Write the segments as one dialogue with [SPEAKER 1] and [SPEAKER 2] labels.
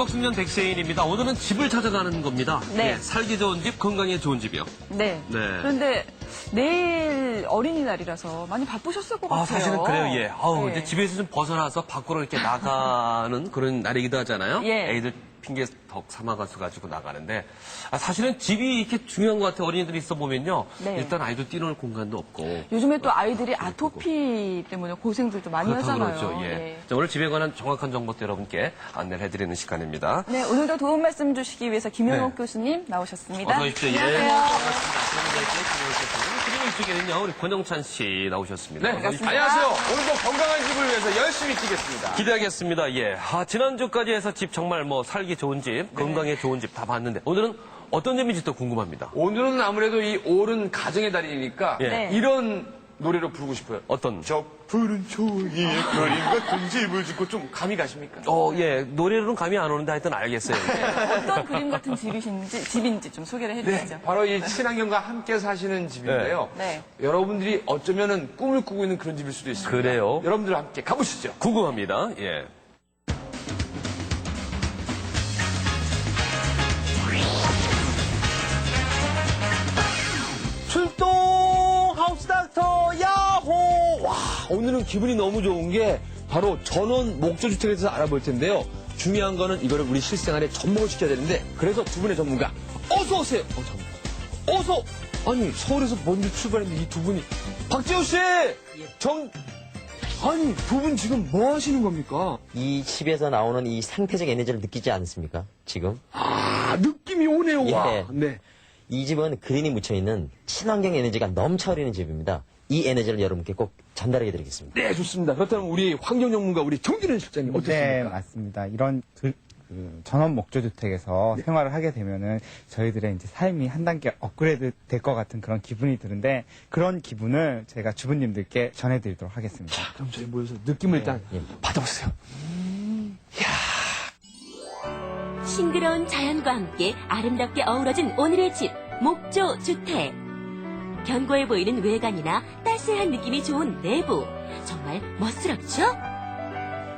[SPEAKER 1] 반복숙련 백세인입니다. 오늘은 집을 찾아가는 겁니다.
[SPEAKER 2] 네.
[SPEAKER 1] 예, 살기 좋은 집, 건강에 좋은 집이요.
[SPEAKER 2] 네.
[SPEAKER 1] 네.
[SPEAKER 2] 그런데 내일 어린이날이라서 많이 바쁘셨을 것 같아요.
[SPEAKER 1] 사실은 그래요, 예.
[SPEAKER 2] 네.
[SPEAKER 1] 이제 집에서 좀 벗어나서 밖으로 이렇게 나가는 그런 날이기도 하잖아요.
[SPEAKER 2] 예.
[SPEAKER 1] 애들 핑계 덕 삼아가지고 나가는데, 사실은 집이 이렇게 중요한 것 같아요. 어린이들이 있어 보면요.
[SPEAKER 2] 네.
[SPEAKER 1] 일단 아이들 뛰놀 공간도 없고.
[SPEAKER 2] 요즘에 또 아이들이 아토피 때문에 고생들도 많이
[SPEAKER 1] 그렇다고
[SPEAKER 2] 하잖아요.
[SPEAKER 1] 그러죠, 예.
[SPEAKER 2] 네.
[SPEAKER 1] 자, 오늘 집에 관한 정확한 정보도 여러분께 안내를 해드리는 시간입니다.
[SPEAKER 2] 네, 오늘도 도움 말씀 주시기 위해서 김영옥
[SPEAKER 1] 네.
[SPEAKER 2] 교수님 나오셨습니다.
[SPEAKER 1] 어서 오십시오. 예.
[SPEAKER 2] 안녕하세요.
[SPEAKER 1] 그리고 이쪽에는요, 우리 권영찬 씨 나오셨습니다.
[SPEAKER 3] 네,
[SPEAKER 2] 반갑습니다.
[SPEAKER 3] 안녕하세요. 오늘도 건강한 집을 위해서 열심히 뛰겠습니다.
[SPEAKER 1] 기대하겠습니다. 예. 지난주까지 해서 집 정말 살기 좋은 집, 건강에 좋은 집 다 봤는데, 오늘은 어떤 점인지 또 궁금합니다.
[SPEAKER 3] 오늘은 아무래도 이 오른 가정의 달이니까
[SPEAKER 1] 예.
[SPEAKER 2] 네.
[SPEAKER 3] 이런 노래로 부르고 싶어요.
[SPEAKER 1] 어떤?
[SPEAKER 3] 저 푸른 초이에 그림 같은 집을 짓고 좀 감이 가십니까?
[SPEAKER 1] 예. 노래로는 감이 안 오는데 하여튼 알겠어요.
[SPEAKER 2] 어떤 그림 같은 집인지 좀 소개를 해주시죠.
[SPEAKER 3] 네, 바로 이 친환경과 함께 사시는 집인데요.
[SPEAKER 2] 네.
[SPEAKER 3] 여러분들이 어쩌면은 꿈을 꾸고 있는 그런 집일 수도 있습니다.
[SPEAKER 1] 그래요?
[SPEAKER 3] 여러분들 함께 가보시죠.
[SPEAKER 1] 궁금합니다. 예.
[SPEAKER 4] 출동 하우스 닥터 야호! 와, 오늘은 기분이 너무 좋은 게 바로 전원 목조주택에 대해서 알아볼 텐데요. 중요한 거는 이거를 우리 실생활에 접목을 시켜야 되는데 그래서 두 분의 전문가 어서 오세요. 잠깐만. 어서 아니 서울에서 먼저 출발했는데 이 두 분이 박재호 씨! 아니 두 분 지금 뭐 하시는 겁니까?
[SPEAKER 5] 이 집에서 나오는 이 상태적 에너지를 느끼지 않습니까? 지금?
[SPEAKER 4] 아 느낌이 오네요. 와.
[SPEAKER 5] 예.
[SPEAKER 4] 네.
[SPEAKER 5] 이 집은 그린이 묻혀있는 친환경 에너지가 넘쳐흐르는 집입니다. 이 에너지를 여러분께 꼭 전달해 드리겠습니다.
[SPEAKER 4] 네 좋습니다. 그렇다면 우리 환경 전문가 우리 정준현 실장님 어떻습니까?
[SPEAKER 6] 네, 맞습니다. 이런 전원 목조주택에서 생활을 하게 되면은 저희들의 이제 삶이 한 단계 업그레이드 될 것 같은 그런 기분이 드는데 그런 기분을 제가 주부님들께 전해드리도록 하겠습니다.
[SPEAKER 4] 그럼 저희 모여서 느낌을 일단 받아보세요.
[SPEAKER 7] 싱그러운 자연과 함께 아름답게 어우러진 오늘의 집, 목조 주택. 견고해 보이는 외관이나 따스한 느낌이 좋은 내부. 정말 멋스럽죠?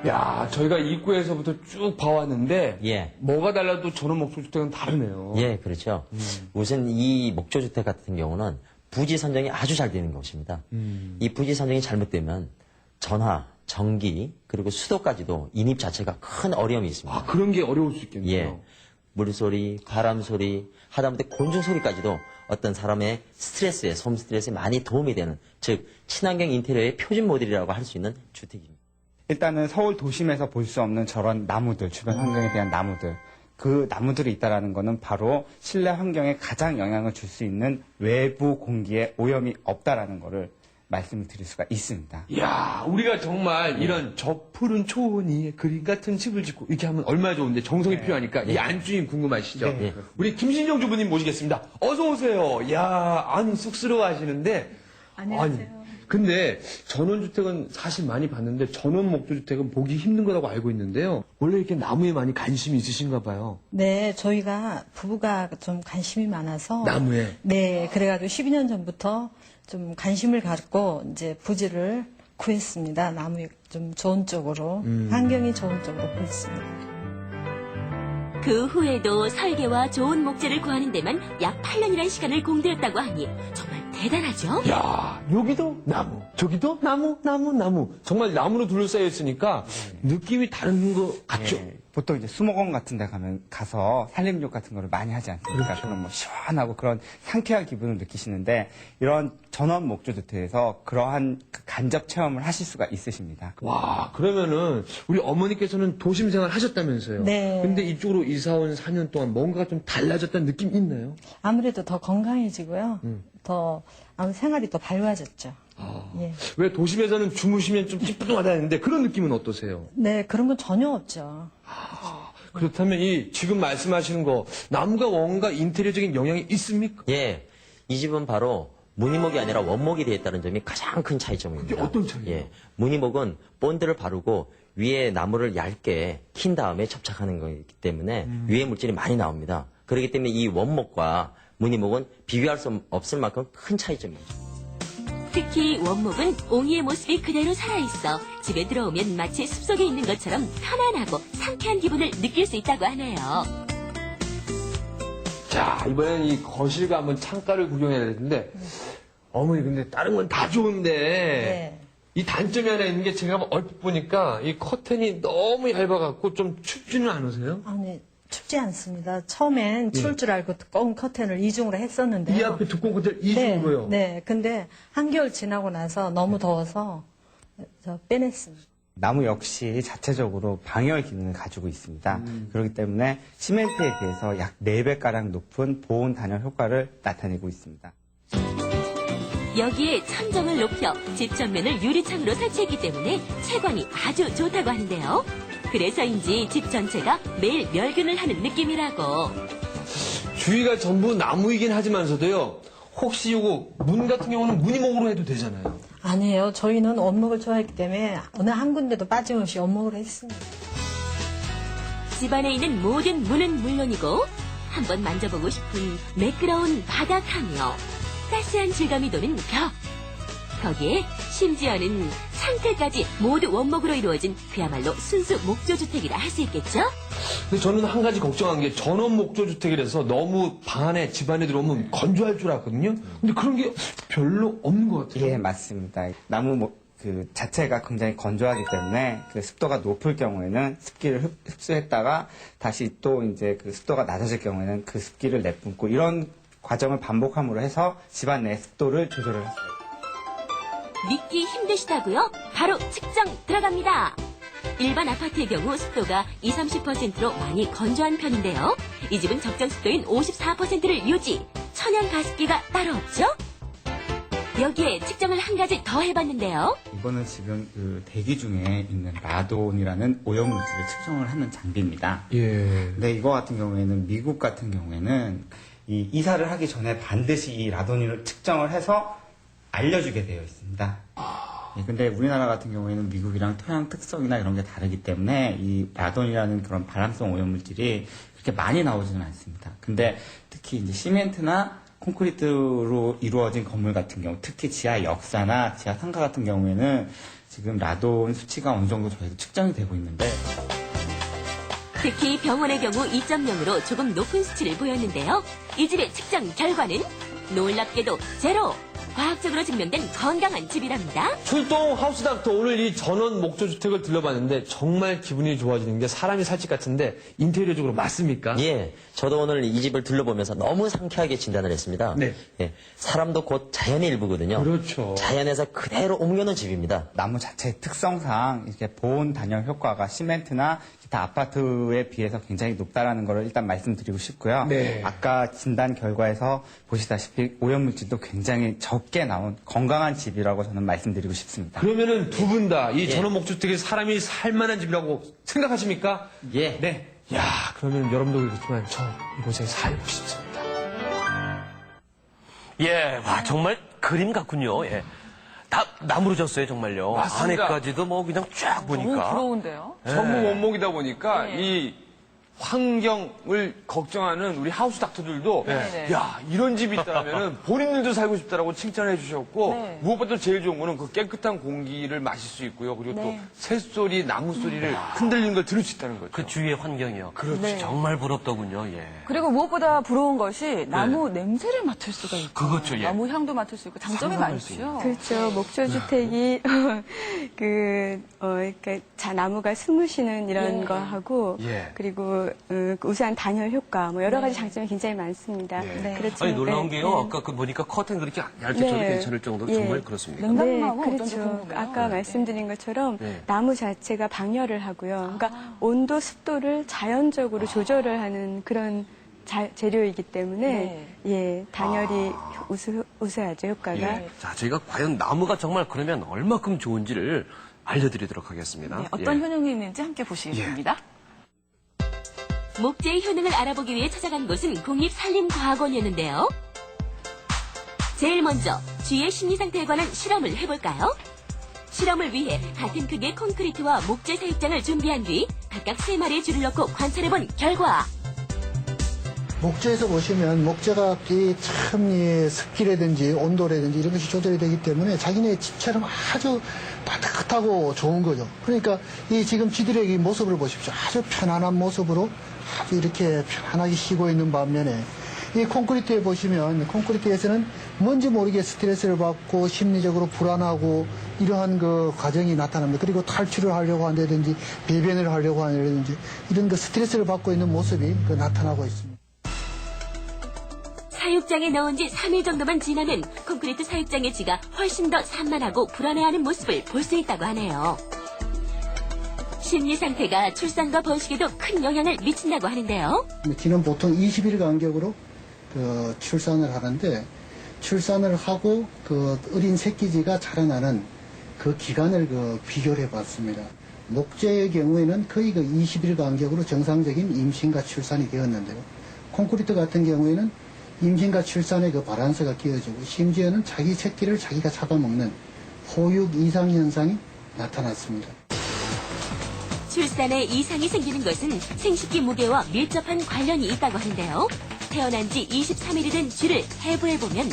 [SPEAKER 4] 야, 저희가 입구에서부터 쭉 봐왔는데
[SPEAKER 5] 예.
[SPEAKER 4] 뭐가 달라도 전원 목조주택은 다르네요.
[SPEAKER 5] 예, 그렇죠. 우선 이 목조주택 같은 경우는 부지 선정이 아주 잘 되는 것입니다. 이 부지 선정이 잘못되면 전화, 전기, 그리고 수도까지도 인입 자체가 큰 어려움이 있습니다.
[SPEAKER 4] 아, 그런 게 어려울 수 있겠네요.
[SPEAKER 5] 예. 물소리, 바람소리, 하다못해 곤충소리까지도 어떤 사람의 스트레스에, 솜 스트레스에 많이 도움이 되는, 즉, 친환경 인테리어의 표준 모델이라고 할 수 있는 주택입니다.
[SPEAKER 6] 일단은 서울 도심에서 볼 수 없는 저런 나무들, 주변 환경에 대한 나무들, 그 나무들이 있다라는 거는 바로 실내 환경에 가장 영향을 줄 수 있는 외부 공기에 오염이 없다라는 거를 말씀을 드릴 수가 있습니다.
[SPEAKER 4] 이야, 우리가 정말 이런 저 푸른 초원 위에 그림 같은 집을 짓고 이렇게 하면 얼마나 좋은데 정성이 필요하니까 이 안주인 궁금하시죠?
[SPEAKER 6] 네.
[SPEAKER 4] 우리 김신정 주부님 모시겠습니다. 어서 오세요. 야, 아니 쑥스러워 하시는데. 안녕하세요. 근데 전원주택은 사실 많이 봤는데 전원 목조주택은 보기 힘든 거라고 알고 있는데요. 원래 이렇게 나무에 많이 관심이 있으신가 봐요.
[SPEAKER 8] 네, 저희가 부부가 좀 관심이 많아서
[SPEAKER 4] 나무에.
[SPEAKER 8] 네, 그래가지고 12년 전부터 좀 관심을 갖고 이제 부지를 구했습니다. 나무 좀 좋은 쪽으로 환경이 좋은 쪽으로 구했습니다.
[SPEAKER 7] 그 후에도 설계와 좋은 목재를 구하는 데만 약 8년이라는 시간을 공들였다고 하니 정말 대단하죠?
[SPEAKER 4] 야, 여기도 나무, 저기도 나무, 나무, 나무. 정말 나무로 둘러싸여 있으니까 느낌이 다른 것 같죠?
[SPEAKER 6] 보통 이제 수목원 같은 데 가서 산림욕 같은 거를 많이 하지 않습니까? 그럼 뭐 시원하고 그런 상쾌한 기분을 느끼시는데 이런 전원 목조주택에서 그러한 그 간접 체험을 하실 수가 있으십니다.
[SPEAKER 4] 와, 그러면은 우리 어머니께서는 도심 생활 하셨다면서요?
[SPEAKER 8] 네.
[SPEAKER 4] 근데 이쪽으로 이사 온 4년 동안 뭔가가 좀 달라졌다는 느낌 있나요?
[SPEAKER 8] 아무래도 더 건강해지고요. 더 아무 생활이 더 밝아졌죠. 예.
[SPEAKER 4] 왜 도심에서는 주무시면 좀 찌뿌둥하다 했는데 그런 느낌은 어떠세요?
[SPEAKER 8] 네, 그런 건 전혀 없죠.
[SPEAKER 4] 그렇다면 이 지금 말씀하시는 거 나무가 뭔가 인테리어적인 영향이 있습니까?
[SPEAKER 5] 예. 이 집은 바로 무늬목이 아니라 원목이 되어 있다는 점이 가장 큰 차이점입니다.
[SPEAKER 4] 그게 어떤 차이예요?
[SPEAKER 5] 예. 무늬목은 본드를 바르고 위에 나무를 얇게 킨 다음에 접착하는 거기 때문에 위에 물질이 많이 나옵니다. 그렇기 때문에 이 원목과 무늬목은 비교할 수 없을 만큼 큰 차이점입니다.
[SPEAKER 7] 특히 원목은 옹이의 모습이 그대로 살아있어 집에 들어오면 마치 숲속에 있는 것처럼 편안하고 상쾌한 기분을 느낄 수 있다고 하네요.
[SPEAKER 4] 자, 이번엔 이 거실과 한번 창가를 구경해야 되는데, 어머니, 근데 다른 건 다 좋은데,
[SPEAKER 8] 네.
[SPEAKER 4] 이 단점이 하나 있는 게 제가 얼핏 보니까 이 커튼이 너무 얇아갖고 좀 춥지는 않으세요?
[SPEAKER 8] 아니, 춥지 않습니다. 처음엔 추울 줄 알고 두꺼운 커튼을 이중으로 했었는데요.
[SPEAKER 4] 이 앞에 두꺼운 커튼 이중으로요?
[SPEAKER 8] 네. 근데 한겨울 지나고 나서 너무 더워서 저 빼냈습니다.
[SPEAKER 6] 나무 역시 자체적으로 방열 기능을 가지고 있습니다. 그렇기 때문에 시멘트에 비해서 약 4배가량 높은 보온 단열 효과를 나타내고 있습니다.
[SPEAKER 7] 여기에 천정을 높여 집 전면을 유리창으로 설치했기 때문에 채광이 아주 좋다고 하는데요. 그래서인지 집 전체가 매일 멸균을 하는 느낌이라고.
[SPEAKER 4] 주위가 전부 나무이긴 하지만서도요, 혹시 요거 문 같은 경우는 무늬목으로 해도 되잖아요.
[SPEAKER 8] 아니에요. 저희는 원목을 좋아했기 때문에 어느 한 군데도 빠짐없이 원목으로 했습니다.
[SPEAKER 7] 집안에 있는 모든 문은 물론이고 한번 만져보고 싶은 매끄러운 바닥하며 따스한 질감이 도는 벽. 거기에 심지어는 창틀까지 모두 원목으로 이루어진 그야말로 순수 목조주택이라 할 수 있겠죠?
[SPEAKER 4] 근데 저는 한 가지 걱정한 게 전원 목조주택이라서 너무 방 안에, 집 안에 들어오면 건조할 줄 알았거든요. 근데 그런 게 별로 없는 것 같아요.
[SPEAKER 6] 예, 맞습니다. 나무 자체가 굉장히 건조하기 때문에 그 습도가 높을 경우에는 습기를 흡수했다가 다시 또 이제 그 습도가 낮아질 경우에는 그 습기를 내뿜고 이런 과정을 반복함으로 해서 집안 내 습도를 조절을 했어요.
[SPEAKER 7] 믿기 힘드시다고요? 바로 측정 들어갑니다. 일반 아파트의 경우 습도가 20-30%로 많이 건조한 편인데요. 이 집은 적정 습도인 54%를 유지. 천연 가습기가 따로 없죠? 여기에 측정을 한 가지 더 해봤는데요.
[SPEAKER 6] 이거는 지금 그 대기 중에 있는 라돈이라는 오염물질을 측정을 하는 장비입니다.
[SPEAKER 4] 예.
[SPEAKER 6] 근데 이거 같은 경우에는 미국 같은 경우에는 이 이사를 하기 전에 반드시 이 라돈을 측정을 해서 알려주게 되어 있습니다. 예, 근데 우리나라 같은 경우에는 미국이랑 토양 특성이나 이런 게 다르기 때문에 이 라돈이라는 그런 발암성 오염물질이 그렇게 많이 나오지는 않습니다. 근데 특히 이제 시멘트나 콘크리트로 이루어진 건물 같은 경우, 특히 지하 역사나 지하 상가 같은 경우에는 지금 라돈 수치가 어느 정도 저희도 측정이 되고 있는데
[SPEAKER 7] 특히 병원의 경우 2.0으로 조금 높은 수치를 보였는데요. 이 집의 측정 결과는 놀랍게도 제로! 과학적으로 증명된 건강한 집이랍니다.
[SPEAKER 4] 출동 하우스 닥터, 오늘 이 전원 목조주택을 들러봤는데 정말 기분이 좋아지는 게 사람이 살 집 같은데 인테리어적으로 맞습니까?
[SPEAKER 5] 예, 저도 오늘 이 집을 둘러보면서 너무 상쾌하게 진단을 했습니다.
[SPEAKER 4] 네.
[SPEAKER 5] 예, 사람도 곧 자연의 일부거든요.
[SPEAKER 4] 그렇죠.
[SPEAKER 5] 자연에서 그대로 옮겨놓은 집입니다.
[SPEAKER 6] 나무 자체의 특성상 이렇게 보온 단열 효과가 시멘트나 기타 아파트에 비해서 굉장히 높다라는 것을 일단 말씀드리고 싶고요.
[SPEAKER 4] 네.
[SPEAKER 6] 아까 진단 결과에서 보시다시피 오염물질도 굉장히 적게 나온 건강한 집이라고 저는 말씀드리고 싶습니다.
[SPEAKER 4] 그러면은 두 분 다 이 전원 목조주택에 사람이 살만한 집이라고 생각하십니까?
[SPEAKER 5] 예.
[SPEAKER 4] 네. 야, 그러면 여러분도 그렇지만 저 이곳에 살고 싶습니다.
[SPEAKER 1] 예, 와, 정말 그림 같군요. 예. 다 나무로 졌어요, 정말요.
[SPEAKER 3] 맞습니다.
[SPEAKER 1] 안에까지도 뭐 그냥 쫙
[SPEAKER 2] 너무
[SPEAKER 1] 보니까.
[SPEAKER 2] 부러운데요?
[SPEAKER 3] 전부 원목이다 보니까
[SPEAKER 2] 네.
[SPEAKER 3] 이 환경을 걱정하는 우리 하우스 닥터들도
[SPEAKER 2] 네.
[SPEAKER 3] 야 이런 집이 있다면 본인들도 살고 싶다라고 칭찬해 주셨고
[SPEAKER 2] 네.
[SPEAKER 3] 무엇보다 제일 좋은 거는 그 깨끗한 공기를 마실 수 있고요. 그리고
[SPEAKER 2] 네.
[SPEAKER 3] 또 새소리, 나무 소리를 흔들리는 걸 들을 수 있다는 거죠.
[SPEAKER 1] 그 주위의 환경이요.
[SPEAKER 3] 그렇죠.
[SPEAKER 2] 네.
[SPEAKER 1] 정말 부럽더군요, 예.
[SPEAKER 2] 그리고 무엇보다 부러운 것이 나무 냄새를 맡을 수가 있고
[SPEAKER 1] 그렇죠, 예.
[SPEAKER 2] 나무 향도 맡을 수 있고 장점이 많죠.
[SPEAKER 9] 그렇죠. 목조주택이 그러니까 나무가 숨을 쉬는 이런
[SPEAKER 2] 예.
[SPEAKER 9] 거 하고
[SPEAKER 3] 예.
[SPEAKER 9] 그리고 그 우수한 단열 효과 뭐 여러 가지 장점이 굉장히 많습니다.
[SPEAKER 2] 네.
[SPEAKER 9] 그렇지만
[SPEAKER 1] 아니, 놀라운
[SPEAKER 9] 네,
[SPEAKER 1] 게요.
[SPEAKER 9] 네.
[SPEAKER 1] 아까 그 보니까 커튼 그렇게 얇게 쳐도
[SPEAKER 9] 네.
[SPEAKER 1] 괜찮을 정도로
[SPEAKER 9] 예.
[SPEAKER 1] 정말 그렇습니까?
[SPEAKER 2] 냉각나무
[SPEAKER 9] 네,
[SPEAKER 2] 어떤지
[SPEAKER 9] 그렇죠.
[SPEAKER 2] 궁금해요.
[SPEAKER 9] 아까 말씀드린 것처럼
[SPEAKER 1] 네.
[SPEAKER 9] 나무 자체가 방열을 하고요. 그러니까 온도, 습도를 자연적으로 조절을 하는 그런 재료이기 때문에 예 단열이 우수하죠 효과가.
[SPEAKER 1] 예. 자, 저희가 과연 나무가 정말 그러면 얼마큼 좋은지를 알려드리도록 하겠습니다.
[SPEAKER 2] 네, 어떤
[SPEAKER 1] 예.
[SPEAKER 2] 효능이 있는지 함께 보시겠습니다.
[SPEAKER 7] 목재의 효능을 알아보기 위해 찾아간 곳은 국립산림과학원이었는데요. 제일 먼저 쥐의 심리 상태에 관한 실험을 해볼까요? 실험을 위해 같은 크기의 콘크리트와 목재 사육장을 준비한 뒤 각각 3마리의 쥐를 넣고 관찰해본 결과
[SPEAKER 10] 목재에서 보시면 목재가 참 습기라든지 온도라든지 이런 것이 조절이 되기 때문에 자기네 집처럼 아주 따뜻하고 좋은 거죠. 그러니까 이 지금 쥐들의 이 모습을 보십시오. 아주 편안한 모습으로 아주 이렇게 편안하게 쉬고 있는 반면에 이 콘크리트에 보시면 콘크리트에서는 뭔지 모르게 스트레스를 받고 심리적으로 불안하고 이러한 그 과정이 나타납니다. 그리고 탈출을 하려고 한다든지 배변을 하려고 한다든지 이런 그 스트레스를 받고 있는 모습이 나타나고 있습니다.
[SPEAKER 7] 사육장에 넣은 지 3일 정도만 지나면 콘크리트 사육장의 쥐가 훨씬 더 산만하고 불안해하는 모습을 볼 수 있다고 하네요. 심리 상태가 출산과 번식에도 큰 영향을 미친다고 하는데요.
[SPEAKER 10] 쥐는 보통 20일 간격으로 출산을 하는데 출산을 하고 그 어린 새끼쥐가 자라나는 그 기간을 비교를 해봤습니다. 목재의 경우에는 거의 20일 간격으로 정상적인 임신과 출산이 되었는데요. 콘크리트 같은 경우에는 임신과 출산의 밸런스가 끼어지고 심지어는 자기 새끼를 자기가 잡아먹는 포육 이상 현상이 나타났습니다.
[SPEAKER 7] 출산에 이상이 생기는 것은 생식기 무게와 밀접한 관련이 있다고 하는데요. 태어난 지 23일이 된 쥐를 해부해보면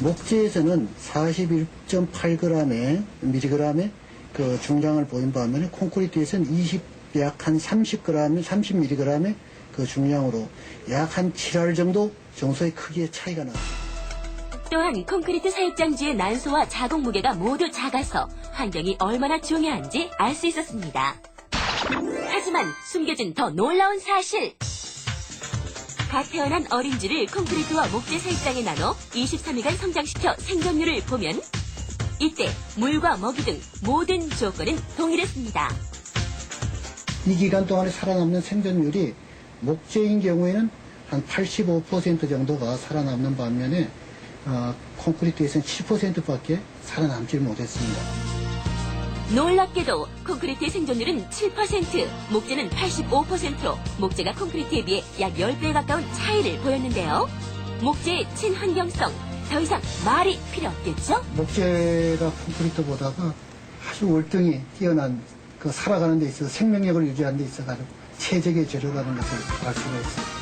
[SPEAKER 10] 목재에서는 41.8g의 미리그램의 그 중량을 보인 반면에 콘크리트에서는 약 한 30mg의 그 중량으로 약 한 7알 정도 정도의 크기의 차이가 납니다.
[SPEAKER 7] 또한 콘크리트 사육장 쥐의 난소와 자궁 무게가 모두 작아서 환경이 얼마나 중요한지 알 수 있었습니다. 하지만 숨겨진 더 놀라운 사실! 갓 태어난 어린 쥐를 콘크리트와 목재 사육장에 나눠 23일간 성장시켜 생존율을 보면 이때 물과 먹이 등 모든 조건은 동일했습니다.
[SPEAKER 10] 이 기간 동안에 살아남는 생존율이 목재인 경우에는 한 85% 정도가 살아남는 반면에 콘크리트에서는 7%밖에 살아남지 못했습니다.
[SPEAKER 7] 놀랍게도 콘크리트의 생존율은 7%, 목재는 85%로 목재가 콘크리트에 비해 약 10배 가까운 차이를 보였는데요. 목재의 친환경성, 더 이상 말이 필요 없겠죠?
[SPEAKER 10] 목재가 콘크리트보다가 아주 월등히 뛰어난 살아가는 데 있어서 생명력을 유지하는 데 있어서 최적의 재료라는 것을 알 수가 있습니다.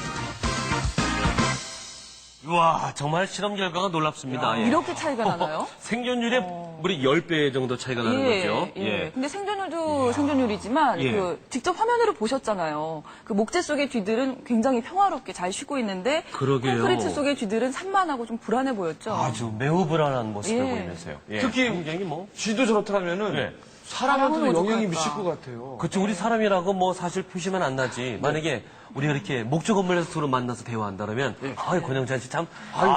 [SPEAKER 1] 와, 정말 실험 결과가 놀랍습니다. 예.
[SPEAKER 2] 이렇게 차이가 나나요?
[SPEAKER 1] 생존율에 무려 10배 정도 차이가 나는 거죠.
[SPEAKER 2] 예. 근데 생존율도 생존율이지만
[SPEAKER 1] 예.
[SPEAKER 2] 직접 화면으로 보셨잖아요. 그 목재 속의 쥐들은 굉장히 평화롭게 잘 쉬고 있는데
[SPEAKER 1] 그러게요.
[SPEAKER 2] 콘크리트 속의 쥐들은 산만하고 좀 불안해 보였죠.
[SPEAKER 1] 아주 매우 불안한 모습을
[SPEAKER 2] 예.
[SPEAKER 1] 보이면서요. 예.
[SPEAKER 3] 특히
[SPEAKER 1] 굉장히
[SPEAKER 3] 쥐도 저렇다면은
[SPEAKER 1] 예.
[SPEAKER 3] 사람한테도
[SPEAKER 2] 사람은
[SPEAKER 3] 영향이
[SPEAKER 2] 어떡할까?
[SPEAKER 3] 미칠 것 같아요.
[SPEAKER 1] 그렇죠. 우리 사람이라고 사실 표시만 안 나지. 만약에 우리가 이렇게 목조 건물에서 서로 만나서 대화한다면, 아이, 권영찬 씨 참,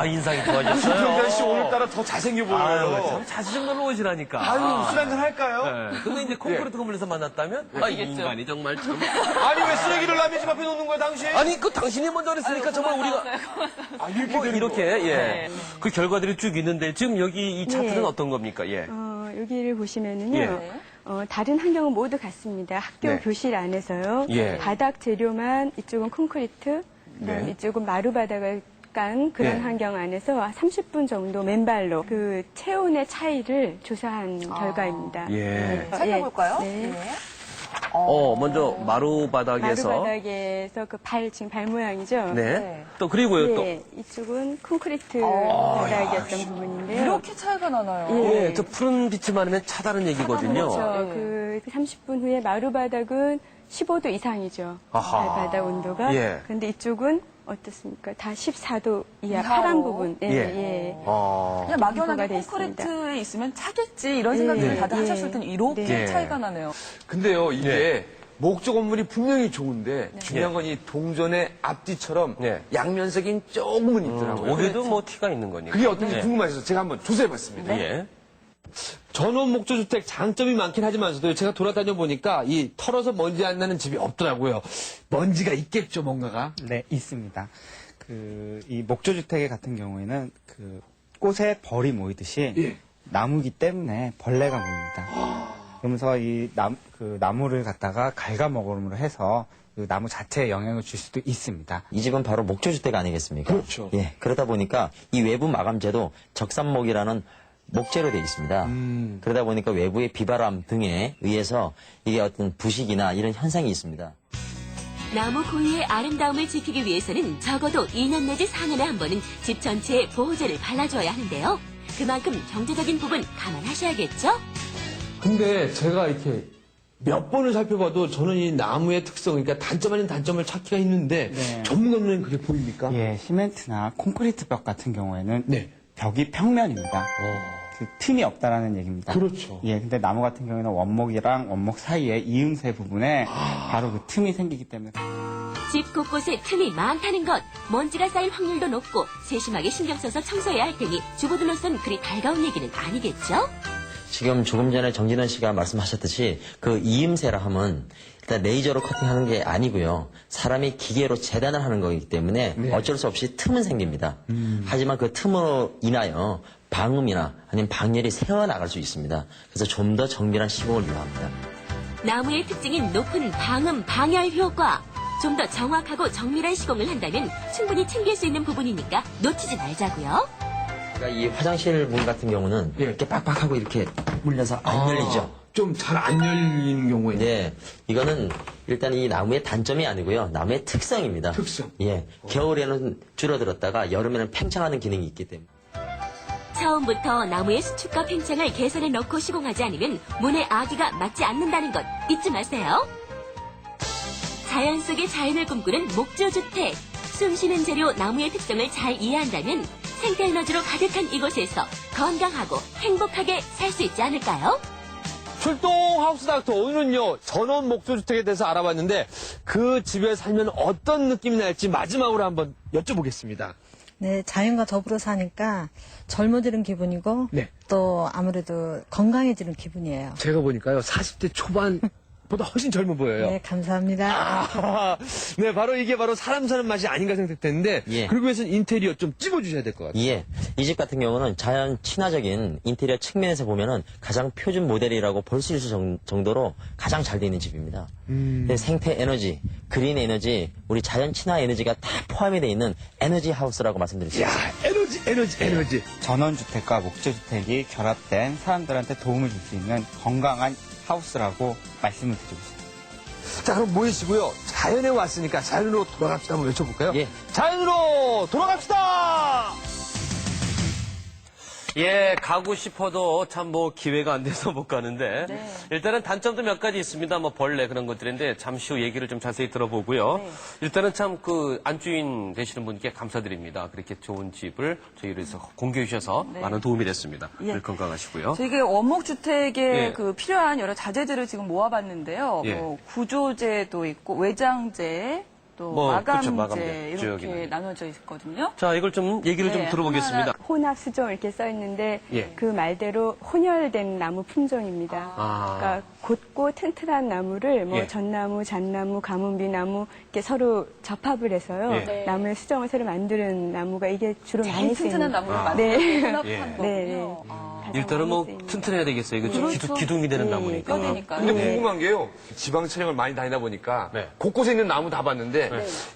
[SPEAKER 1] 인상이 좋아졌어요.
[SPEAKER 3] 김병찬 씨 오늘따라 더 잘생겨 보여요.
[SPEAKER 1] 아유, 참 자주정말로 오시라니까.
[SPEAKER 3] 아유, 술 한잔 할까요?
[SPEAKER 1] 네. 근데 이제 콘크리트 건물에서 만났다면, 이 인간이 정말 참.
[SPEAKER 3] 아니, 왜 쓰레기를 남의 집 앞에 놓는 거야, 당신?
[SPEAKER 1] 아니, 당신이 먼저 그랬으니까 정말 우리가. 이렇게, 예. 그 결과들이 쭉 있는데, 지금 여기 이 차트는
[SPEAKER 9] 네.
[SPEAKER 1] 어떤 겁니까? 예.
[SPEAKER 9] 여기를 보시면은요.
[SPEAKER 1] 예.
[SPEAKER 9] 다른 환경은 모두 같습니다. 학교
[SPEAKER 1] 네.
[SPEAKER 9] 교실 안에서요.
[SPEAKER 1] 예.
[SPEAKER 9] 바닥 재료만 이쪽은 콘크리트, 그다음
[SPEAKER 1] 네.
[SPEAKER 9] 이쪽은 마루바닥을 깐 그런
[SPEAKER 1] 예.
[SPEAKER 9] 환경 안에서 30분 정도 맨발로 그 체온의 차이를 조사한 결과입니다.
[SPEAKER 1] 예.
[SPEAKER 2] 살펴볼까요?
[SPEAKER 9] 네.
[SPEAKER 1] 먼저 마루바닥에서.
[SPEAKER 9] 마루바닥에서 지금 발 모양이죠.
[SPEAKER 1] 네. 또, 그리고요, 또.
[SPEAKER 9] 예, 이쪽은 콘크리트 바닥이었던 부분인데요.
[SPEAKER 2] 이렇게 차이가 나나요?
[SPEAKER 1] 예, 저 푸른 빛이 많으면 차다는 얘기거든요.
[SPEAKER 9] 그렇죠.
[SPEAKER 2] 네.
[SPEAKER 9] 그 30분 후에 마루바닥은 15도 이상이죠.
[SPEAKER 1] 아하.
[SPEAKER 9] 발바닥 온도가.
[SPEAKER 1] 예.
[SPEAKER 9] 근데 이쪽은 어떻습니까? 다 14도 이하
[SPEAKER 2] 이하로.
[SPEAKER 9] 파란 부분.
[SPEAKER 1] 예.
[SPEAKER 2] 그냥 막연하게
[SPEAKER 9] 돼 있습니다.
[SPEAKER 2] 콘크리트에 있으면 차겠지 이런 생각을
[SPEAKER 1] 네.
[SPEAKER 2] 다들
[SPEAKER 9] 예.
[SPEAKER 2] 하셨을 텐데 이렇게
[SPEAKER 1] 네.
[SPEAKER 2] 차이가 나네요.
[SPEAKER 3] 근데요, 이게
[SPEAKER 1] 네.
[SPEAKER 3] 목조 건물이 분명히 좋은데 중요한 건 이 동전의 앞뒤처럼
[SPEAKER 1] 네.
[SPEAKER 3] 양면색이 조금은 있더라고요.
[SPEAKER 1] 거기도 티가 있는 거니까.
[SPEAKER 3] 그게 어떤지 궁금해서 제가 한번 조사해봤습니다.
[SPEAKER 1] 예.
[SPEAKER 4] 전원 목조주택 장점이 많긴 하지만서도 제가 돌아다녀 보니까 이 털어서 먼지 안 나는 집이 없더라고요. 먼지가 있겠죠, 뭔가가.
[SPEAKER 6] 네, 있습니다. 이 목조주택 같은 경우에는 꽃에 벌이 모이듯이 나무기 때문에 벌레가 모입니다. 그러면서 이 나무를 갖다가 갉아먹음으로 해서 그 나무 자체에 영향을 줄 수도 있습니다.
[SPEAKER 5] 이 집은 바로 목조주택 아니겠습니까?
[SPEAKER 3] 그렇죠.
[SPEAKER 5] 예, 그러다 보니까 이 외부 마감재도 적산목이라는 목재로 되어 있습니다. 그러다 보니까 외부의 비바람 등에 의해서 이게 어떤 부식이나 이런 현상이 있습니다.
[SPEAKER 7] 나무 고유의 아름다움을 지키기 위해서는 적어도 2년 내지 4년에 한 번은 집 전체에 보호제를 발라줘야 하는데요. 그만큼 경제적인 부분 감안하셔야겠죠?
[SPEAKER 4] 근데 제가 이렇게 몇 번을 살펴봐도 저는 이 나무의 특성, 그러니까 단점 아닌 단점을 찾기가 힘든데
[SPEAKER 6] 네.
[SPEAKER 4] 전문가 눈에는 그게 보입니까?
[SPEAKER 6] 예, 시멘트나 콘크리트 벽 같은 경우에는
[SPEAKER 4] 네.
[SPEAKER 6] 벽이 평면입니다. 그 틈이 없다라는 얘기입니다.
[SPEAKER 4] 그렇죠.
[SPEAKER 6] 예, 근데 나무 같은 경우에는 원목이랑 원목 사이에 이음새 부분에 바로 그 틈이 생기기 때문에
[SPEAKER 7] 집 곳곳에 틈이 많다는 것, 먼지가 쌓일 확률도 높고 세심하게 신경 써서 청소해야 할 테니 주부들로선 그리 달가운 얘기는 아니겠죠?
[SPEAKER 5] 지금 조금 전에 정진원 씨가 말씀하셨듯이 그 이음새라 함은 일단 레이저로 커팅하는 게 아니고요. 사람이 기계로 재단을 하는 거기 때문에 어쩔 수 없이 틈은 생깁니다. 하지만 그 틈으로 인하여 방음이나 아니면 방열이 새어나갈 수 있습니다. 그래서 좀 더 정밀한 시공을 요합니다.
[SPEAKER 7] 나무의 특징인 높은 방음, 방열 효과. 좀 더 정확하고 정밀한 시공을 한다면 충분히 챙길 수 있는 부분이니까 놓치지 말자고요.
[SPEAKER 5] 그러니까 이 화장실 문 같은 경우는 이렇게 빡빡하고 이렇게 물려서 안 열리죠.
[SPEAKER 4] 좀 잘 안 열리는 경우에.
[SPEAKER 5] 네, 이거는 일단 이 나무의 단점이 아니고요. 나무의 특성입니다.
[SPEAKER 4] 특성.
[SPEAKER 5] 예, 겨울에는 줄어들었다가 여름에는 팽창하는 기능이 있기 때문에.
[SPEAKER 7] 처음부터 나무의 수축과 팽창을 계산해 넣고 시공하지 않으면 문의 아기가 맞지 않는다는 것 잊지 마세요. 자연 속의 자연을 꿈꾸는 목조주택. 숨쉬는 재료 나무의 특성을 잘 이해한다면 생태에너지로 가득한 이곳에서 건강하고 행복하게 살 수 있지 않을까요?
[SPEAKER 4] 출동 하우스 닥터 오늘은요 전원 목조주택에 대해서 알아봤는데 그 집에 살면 어떤 느낌이 날지 마지막으로 한번 여쭤보겠습니다.
[SPEAKER 8] 네, 자연과 더불어 사니까 젊어지는 기분이고
[SPEAKER 4] 네.
[SPEAKER 8] 또 아무래도 건강해지는 기분이에요.
[SPEAKER 4] 제가 보니까요 40대 초반보다 훨씬 젊어 보여요.
[SPEAKER 8] 네, 감사합니다.
[SPEAKER 4] 네, 바로 이게 바로 사람 사는 맛이 아닌가 생각되는데
[SPEAKER 5] 예.
[SPEAKER 4] 그러기 위해서는 인테리어 좀 찍어주셔야 될 것 같아요.
[SPEAKER 5] 예, 이 집 같은 경우는 자연 친화적인 인테리어 측면에서 보면은 가장 표준 모델이라고 볼 수 있을 정도로 가장 잘 되어 있는 집입니다. 생태 에너지, 그린 에너지, 우리 자연 친화 에너지가 다 포함이 되어 있는 에너지 하우스라고 말씀드릴 수
[SPEAKER 4] 야,
[SPEAKER 5] 있습니다.
[SPEAKER 4] 에너지.
[SPEAKER 6] 전원주택과 목조주택이 결합된 사람들한테 도움을 줄 수 있는 건강한 하우스라고 말씀을 드리고 싶습니다.
[SPEAKER 4] 자, 그럼 모이시고요. 자연에 왔으니까 자연으로 돌아갑시다. 한번 외쳐볼까요?
[SPEAKER 5] 예.
[SPEAKER 4] 자연으로 돌아갑시다!
[SPEAKER 1] 예, 가고 싶어도 참 뭐 기회가 안 돼서 못 가는데 일단은 단점도 몇 가지 있습니다. 뭐 벌레 그런 것들인데 잠시 후 얘기를 좀 자세히 들어보고요. 일단은 참 그 안주인 되시는 분께 감사드립니다. 그렇게 좋은 집을 저희를 해서 공개해 주셔서 많은 도움이 됐습니다. 늘 건강하시고요.
[SPEAKER 2] 저희가 원목주택에
[SPEAKER 1] 예.
[SPEAKER 2] 그 필요한 여러 자재들을 지금 모아봤는데요.
[SPEAKER 1] 예.
[SPEAKER 2] 뭐 구조재도 있고 외장재, 또
[SPEAKER 1] 뭐,
[SPEAKER 2] 마감재,
[SPEAKER 1] 그렇죠, 마감재. 쭉
[SPEAKER 2] 이렇게
[SPEAKER 1] 있는.
[SPEAKER 2] 나눠져 있거든요.
[SPEAKER 1] 자, 이걸 좀 얘기를 좀
[SPEAKER 2] 네,
[SPEAKER 1] 들어보겠습니다.
[SPEAKER 9] 혼합 수종 이렇게 써 있는데
[SPEAKER 1] 예.
[SPEAKER 9] 그 말대로 혼혈된 나무 품종입니다.
[SPEAKER 1] 아.
[SPEAKER 9] 그러니까 곧고 튼튼한 나무를 뭐
[SPEAKER 1] 예.
[SPEAKER 9] 전나무, 잣나무, 가뭄비나무 이렇게 서로 접합을 해서요.
[SPEAKER 1] 예.
[SPEAKER 9] 나무의 수종을 새로 만드는 나무가 이게 주로
[SPEAKER 2] 제일
[SPEAKER 9] 많이 쓰이는
[SPEAKER 2] 튼튼한 나무를
[SPEAKER 1] 아.
[SPEAKER 2] 만드는
[SPEAKER 9] 네.
[SPEAKER 2] 혼합한
[SPEAKER 1] 예.
[SPEAKER 2] 거군요.
[SPEAKER 9] 네.
[SPEAKER 2] 아.
[SPEAKER 1] 일단은 뭐
[SPEAKER 9] 많이 쓰입니다.
[SPEAKER 1] 튼튼해야 되겠어요. 이거
[SPEAKER 2] 그렇죠.
[SPEAKER 1] 기둥이 되는 나무니까.
[SPEAKER 2] 뼈대니까요.
[SPEAKER 3] 근데
[SPEAKER 2] 네.
[SPEAKER 3] 궁금한 게요. 지방 촬영을 많이 다니다 보니까
[SPEAKER 1] 네.
[SPEAKER 3] 곳곳에 있는 나무 다 봤는데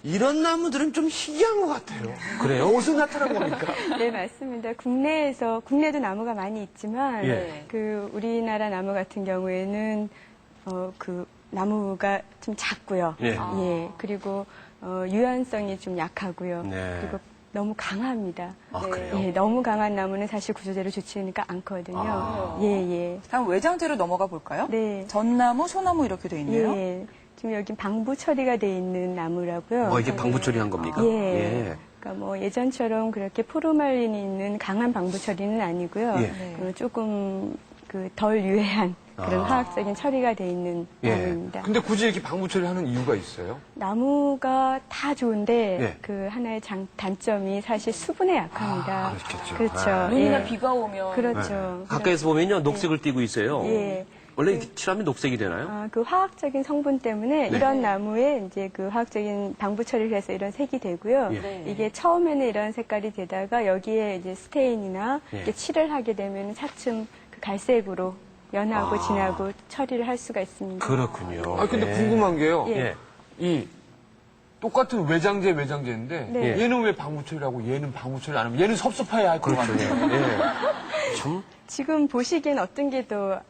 [SPEAKER 3] 이런 나무들은 좀 희귀한 것 같아요.
[SPEAKER 1] 그래요?
[SPEAKER 3] 어디서 나타난 겁니까?
[SPEAKER 9] 네, 맞습니다. 국내에도 나무가 많이 있지만,
[SPEAKER 1] 예.
[SPEAKER 9] 그, 우리나라 나무 같은 경우에는, 그, 나무가 좀 작고요.
[SPEAKER 1] 예.
[SPEAKER 9] 예. 그리고, 유연성이 좀 약하고요.
[SPEAKER 1] 네.
[SPEAKER 9] 그리고 너무 강합니다.
[SPEAKER 1] 아, 그래요?
[SPEAKER 9] 예, 너무 강한 나무는 사실 구조대로 좋지가 않거든요.
[SPEAKER 1] 아.
[SPEAKER 9] 예, 예.
[SPEAKER 2] 다음 외장재로 넘어가 볼까요?
[SPEAKER 9] 네.
[SPEAKER 2] 전나무, 소나무 이렇게 돼 있네요.
[SPEAKER 9] 예. 지금 여기 방부 처리가 돼 있는 나무라고요.
[SPEAKER 1] 뭐 이게 방부 처리한 겁니까?
[SPEAKER 9] 예. 그러니까 뭐 예전처럼 그렇게 포르말린이 있는 강한 방부 처리는 아니고요.
[SPEAKER 1] 예.
[SPEAKER 9] 조금 그 덜 유해한 그런
[SPEAKER 1] 아.
[SPEAKER 9] 화학적인 처리가 돼 있는
[SPEAKER 1] 예.
[SPEAKER 9] 나무입니다.
[SPEAKER 3] 근데 굳이 이렇게 방부 처리하는 이유가 있어요?
[SPEAKER 9] 나무가 다 좋은데
[SPEAKER 1] 예.
[SPEAKER 9] 그 하나의 단점이 사실 수분에 약합니다.
[SPEAKER 1] 아, 그렇겠죠.
[SPEAKER 9] 그렇죠.
[SPEAKER 1] 아.
[SPEAKER 2] 눈이나
[SPEAKER 9] 예.
[SPEAKER 2] 비가 오면
[SPEAKER 9] 그렇죠.
[SPEAKER 1] 가까이서 보면요, 녹색을 띠고 있어요.
[SPEAKER 9] 예.
[SPEAKER 1] 원래 이렇게 칠하면 녹색이 되나요?
[SPEAKER 9] 그 화학적인 성분 때문에
[SPEAKER 1] 네.
[SPEAKER 9] 이런 나무에 이제 그 화학적인 방부 처리를 해서 이런 색이 되고요.
[SPEAKER 1] 예.
[SPEAKER 9] 이게 처음에는 이런 색깔이 되다가 여기에 이제 스테인이나
[SPEAKER 1] 예.
[SPEAKER 9] 이렇게 칠을 하게 되면 차츰 그 갈색으로 연하고 진하고 처리를 할 수가 있습니다.
[SPEAKER 1] 그렇군요.
[SPEAKER 3] 아, 근데
[SPEAKER 1] 예.
[SPEAKER 3] 궁금한 게요.
[SPEAKER 9] 예.
[SPEAKER 3] 이 똑같은 외장재인데
[SPEAKER 9] 네.
[SPEAKER 3] 얘는 왜 방부 처리하고 얘는 방부 처리 안 하면 얘는 섭섭해야 할 것 같아요.
[SPEAKER 1] 예. 참,
[SPEAKER 9] 지금 보시기엔 어떤 게 더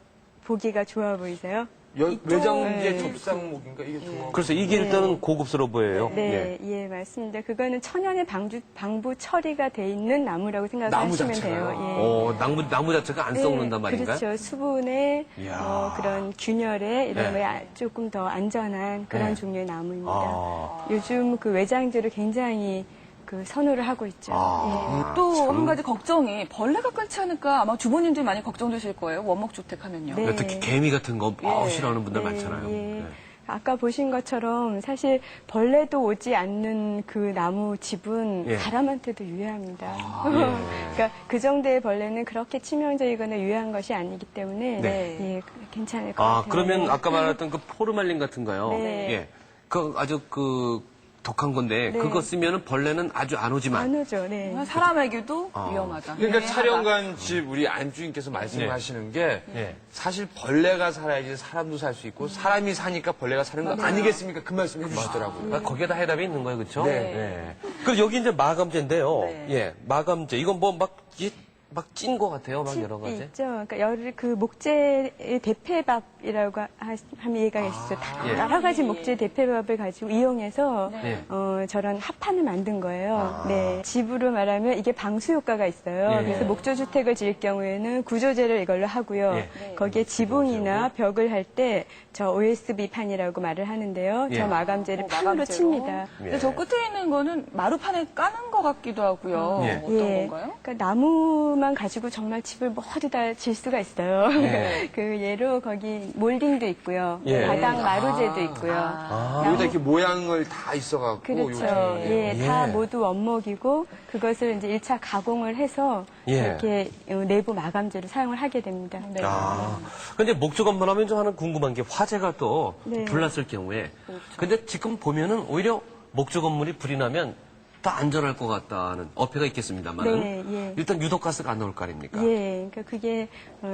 [SPEAKER 9] 보기가 좋아 보이세요?
[SPEAKER 3] 외장재 접상목인가 이게 좀.
[SPEAKER 1] 그래서 이게 일단은 고급스러워 보여요.
[SPEAKER 9] 네, 예, 맞습니다. 그거는 천연의 방부 처리가 돼 있는 나무라고 생각하시면 돼요. 예.
[SPEAKER 1] 나무 자체가 안 썩는단 말인가요?
[SPEAKER 9] 그렇죠. 수분에 그런 균열에 이런
[SPEAKER 1] 네.
[SPEAKER 9] 거에 조금 더 안전한 그런
[SPEAKER 1] 네.
[SPEAKER 9] 종류의 나무입니다.
[SPEAKER 1] 아.
[SPEAKER 9] 요즘 그 외장재를 굉장히 그 선호를 하고 있죠. 예.
[SPEAKER 2] 또 한 가지 걱정이 벌레가 끊지 않을까 아마 주부님들이 많이 걱정되실 거예요. 원목주택 하면요.
[SPEAKER 9] 네.
[SPEAKER 1] 특히 개미 같은 거 싫어하는 분들 많잖아요.
[SPEAKER 9] 예.
[SPEAKER 1] 네.
[SPEAKER 9] 아까 보신 것처럼 사실 벌레도 오지 않는 그 나무 집은
[SPEAKER 1] 예.
[SPEAKER 9] 사람한테도 유해합니다.
[SPEAKER 1] 예.
[SPEAKER 9] 그러니까 그 정도의 벌레는 그렇게 치명적이거나 유해한 것이 아니기 때문에
[SPEAKER 1] 네.
[SPEAKER 9] 예, 괜찮을 것 같아요.
[SPEAKER 1] 그러면 아까 말했던 그 포르말린 같은가요?
[SPEAKER 9] 네.
[SPEAKER 1] 예. 그 아주 독한 건데
[SPEAKER 9] 네.
[SPEAKER 1] 그거 쓰면은 벌레는 아주 안 오지만
[SPEAKER 9] 안 오죠. 네.
[SPEAKER 2] 사람에게도 위험하다.
[SPEAKER 3] 그러니까
[SPEAKER 2] 네.
[SPEAKER 3] 촬영관 집 우리 안주인께서 말씀하시는 게
[SPEAKER 1] 예.
[SPEAKER 3] 사실 벌레가 살아야지 사람도 살 수 있고 사람이 사니까 벌레가 사는 거 아니겠습니까? 그 말씀 해주시더라고요.
[SPEAKER 1] 그러니까 거기에다 해답이 있는 거예요, 그렇죠?
[SPEAKER 3] 네.
[SPEAKER 1] 그리고 여기 이제 마감재인데요.
[SPEAKER 2] 네.
[SPEAKER 1] 예, 마감재. 이건 뭐 막 찐 것 같아요, 막 여러 가지.
[SPEAKER 9] 있죠. 그러니까 그 목재의 대패밥이라고 하면 이해가 가시죠.
[SPEAKER 1] 예.
[SPEAKER 9] 여러 가지 목재 대패밥을 가지고 이용해서
[SPEAKER 1] 네.
[SPEAKER 9] 저런 합판을 만든 거예요. 네. 집으로 말하면 이게 방수 효과가 있어요.
[SPEAKER 1] 예.
[SPEAKER 9] 그래서 목조 주택을 지을 경우에는 구조재를 이걸로 하고요.
[SPEAKER 1] 예.
[SPEAKER 9] 거기에 지붕이나 벽을 할 때 저 OSB 판이라고 말을 하는데요.
[SPEAKER 1] 예.
[SPEAKER 9] 저 마감재를 판으로
[SPEAKER 2] 마감재로.
[SPEAKER 9] 칩니다.
[SPEAKER 2] 근데 저 끝에 있는 거는 마루판에 까는 것 같기도 하고요.
[SPEAKER 1] 예.
[SPEAKER 2] 어떤
[SPEAKER 9] 예.
[SPEAKER 2] 건가요?
[SPEAKER 9] 그러니까 나무만 가지고 정말 집을 뭐 어디다 질 수가 있어요.
[SPEAKER 1] 예.
[SPEAKER 9] 그 예로 거기 몰딩도 있고요.
[SPEAKER 1] 예.
[SPEAKER 9] 바닥 마루재도 있고요.
[SPEAKER 3] 여기다 이렇게 모양을 다 있어갖고
[SPEAKER 9] 그렇죠.
[SPEAKER 3] 요즘에.
[SPEAKER 9] 예, 다 모두 원목이고 그것을 이제 1차 가공을 해서
[SPEAKER 1] 예.
[SPEAKER 9] 이렇게 내부 마감재로 사용을 하게 됩니다.
[SPEAKER 2] 네.
[SPEAKER 1] 근데 목조 건물 하면 좀 하나 궁금한 게 화재가 또
[SPEAKER 9] 네.
[SPEAKER 1] 불났을 경우에. 근데 지금 보면은 오히려 목조 건물이 불이 나면 더 안전할 것 같다는 어폐가 있겠습니다만은
[SPEAKER 9] 네, 예.
[SPEAKER 1] 일단 유독가스가 안 나올 거 아닙니까?
[SPEAKER 9] 예, 그러니까 그게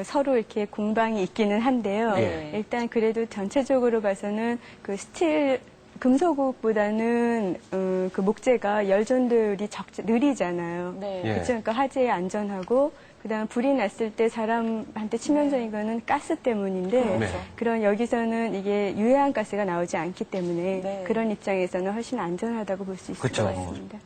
[SPEAKER 9] 서로 이렇게 공방이 있기는 한데요.
[SPEAKER 1] 예.
[SPEAKER 9] 일단 그래도 전체적으로 봐서는 그 스틸 금속보다는 그 목재가 열 전도율이 느리잖아요.
[SPEAKER 2] 네.
[SPEAKER 1] 예.
[SPEAKER 9] 그렇죠. 그러니까 화재에 안전하고 그다음 불이 났을 때 사람한테 치명적인 거는 가스 때문인데
[SPEAKER 1] 네.
[SPEAKER 9] 그런 여기서는 이게 유해한 가스가 나오지 않기 때문에
[SPEAKER 2] 네.
[SPEAKER 9] 그런 입장에서는 훨씬 안전하다고 볼 수 있을
[SPEAKER 1] 그렇죠.
[SPEAKER 9] 것 같습니다.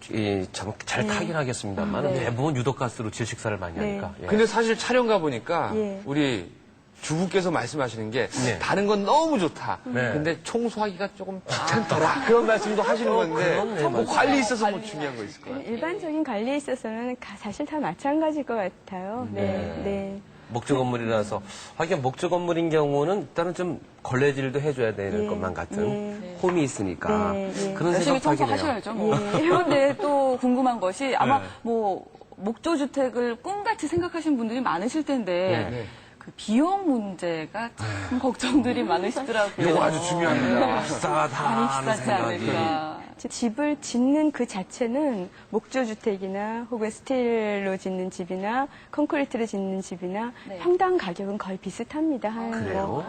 [SPEAKER 1] 잘 타긴 하겠습니다만
[SPEAKER 2] 네.
[SPEAKER 1] 대부분 유독가스로 질식사를 많이 하니까. 예.
[SPEAKER 3] 근데 사실 촬영 가보니까
[SPEAKER 9] 예.
[SPEAKER 3] 우리 주부께서 말씀하시는 게
[SPEAKER 1] 네.
[SPEAKER 3] 다른 건 너무 좋다.
[SPEAKER 1] 네.
[SPEAKER 3] 근데 청소하기가 조금 귀찮더라. 그런 말씀도 하시는 건데
[SPEAKER 1] 그렇네,
[SPEAKER 3] 뭐
[SPEAKER 1] 맞아요.
[SPEAKER 3] 관리 있어서 뭐 중요한 거 있을 것 같아요.
[SPEAKER 9] 일반적인 관리에 있어서는 사실 다 마찬가지일 것 같아요. 네, 네.
[SPEAKER 1] 목조 건물이라서 하긴 목조 건물인 경우는 일단은 좀 걸레질도 해줘야 되는
[SPEAKER 9] 예.
[SPEAKER 1] 것만 같은
[SPEAKER 9] 예.
[SPEAKER 1] 홈이 있으니까
[SPEAKER 9] 네, 예.
[SPEAKER 1] 그런
[SPEAKER 2] 열심히
[SPEAKER 1] 생각도 하긴 해요.
[SPEAKER 2] 청소하셔야죠. 뭐. 그런데 또 궁금한 것이 아마
[SPEAKER 1] 네.
[SPEAKER 2] 뭐 목조 주택을 꿈같이 생각하시는 분들이 많으실 텐데
[SPEAKER 1] 네.
[SPEAKER 2] 그 비용 문제가 참 걱정들이 많으시더라고요.
[SPEAKER 3] 이거 아주 중요합니다.
[SPEAKER 1] 비싸다
[SPEAKER 2] 많이
[SPEAKER 1] 하는
[SPEAKER 2] 비싸지
[SPEAKER 1] 생각이.
[SPEAKER 2] 않을까.
[SPEAKER 9] 집을 짓는 그 자체는 목조주택이나 혹은 스틸로 짓는 집이나 콘크리트로 짓는 집이나
[SPEAKER 2] 네.
[SPEAKER 9] 평당 가격은 거의 비슷합니다.
[SPEAKER 1] 그래요?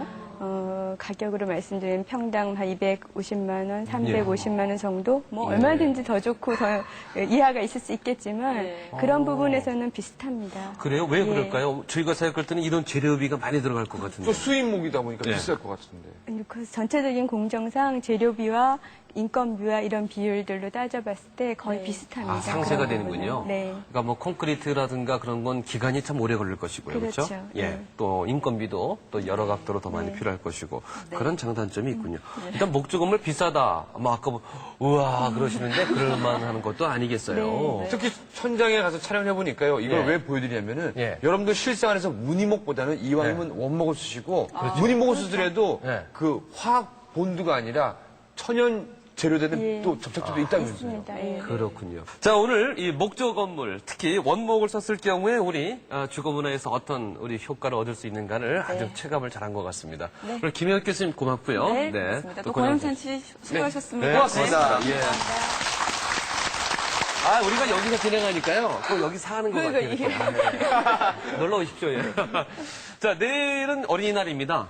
[SPEAKER 9] 가격으로 말씀드리면 평당 한 250만 원, 350만 원 정도? 뭐 얼마든지 더 좋고 더 이하가 있을 수 있겠지만
[SPEAKER 2] 네.
[SPEAKER 9] 그런 부분에서는 비슷합니다.
[SPEAKER 1] 그래요? 왜
[SPEAKER 9] 예.
[SPEAKER 1] 그럴까요? 저희가 생각할 때는 이런 재료비가 많이 들어갈 것 같은데.
[SPEAKER 3] 또 수입목이다 보니까
[SPEAKER 1] 네.
[SPEAKER 3] 비쌀 것 같은데.
[SPEAKER 9] 그 전체적인 공정상 재료비와 인건비와 이런 비율들로 따져봤을 때 거의 비슷합니다.
[SPEAKER 1] 상세가
[SPEAKER 9] 그런
[SPEAKER 1] 되는군요.
[SPEAKER 9] 부분은. 네.
[SPEAKER 1] 그러니까 뭐 콘크리트라든가 그런 건 기간이 참 오래 걸릴 것이고요. 그렇죠?
[SPEAKER 9] 그렇죠.
[SPEAKER 1] 예.
[SPEAKER 9] 네.
[SPEAKER 1] 또 인건비도 또 여러 각도로 더 많이 필요할 것이고 그런 장단점이 있군요. 일단 목조 건물 비싸다. 뭐 아까 우와 그러시는데 그럴만 하는 것도 아니겠어요.
[SPEAKER 3] 특히 천장에 가서 촬영을 해보니까요. 이걸
[SPEAKER 1] 예.
[SPEAKER 3] 왜 보여드리냐면은
[SPEAKER 1] 예.
[SPEAKER 3] 여러분들 실생활에서 무늬목보다는 이왕이면 원목을 쓰시고 무늬목을 쓰더라도
[SPEAKER 1] 예.
[SPEAKER 3] 그 화학 본드가 아니라 천연 재료되는
[SPEAKER 9] 예.
[SPEAKER 3] 또 접착제도 있다면서요.
[SPEAKER 9] 있습니다. 예.
[SPEAKER 1] 그렇군요. 자, 오늘 이 목조 건물, 특히 원목을 썼을 경우에 우리 주거문화에서 어떤 우리 효과를 얻을 수 있는가를 아주 체감을 잘한 것 같습니다. 오늘 김혜옥 교수님 고맙고요.
[SPEAKER 2] 네, 고맙습니다. 또
[SPEAKER 1] 권영찬
[SPEAKER 2] 권영찬 씨 수고하셨습니다.
[SPEAKER 1] 네, 고맙습니다.
[SPEAKER 2] 네.
[SPEAKER 1] 예. 우리가 여기서 진행하니까요. 또 여기 사는 것 같아요. 이렇게. 놀러 오십시오. 예. 자, 내일은 어린이날입니다.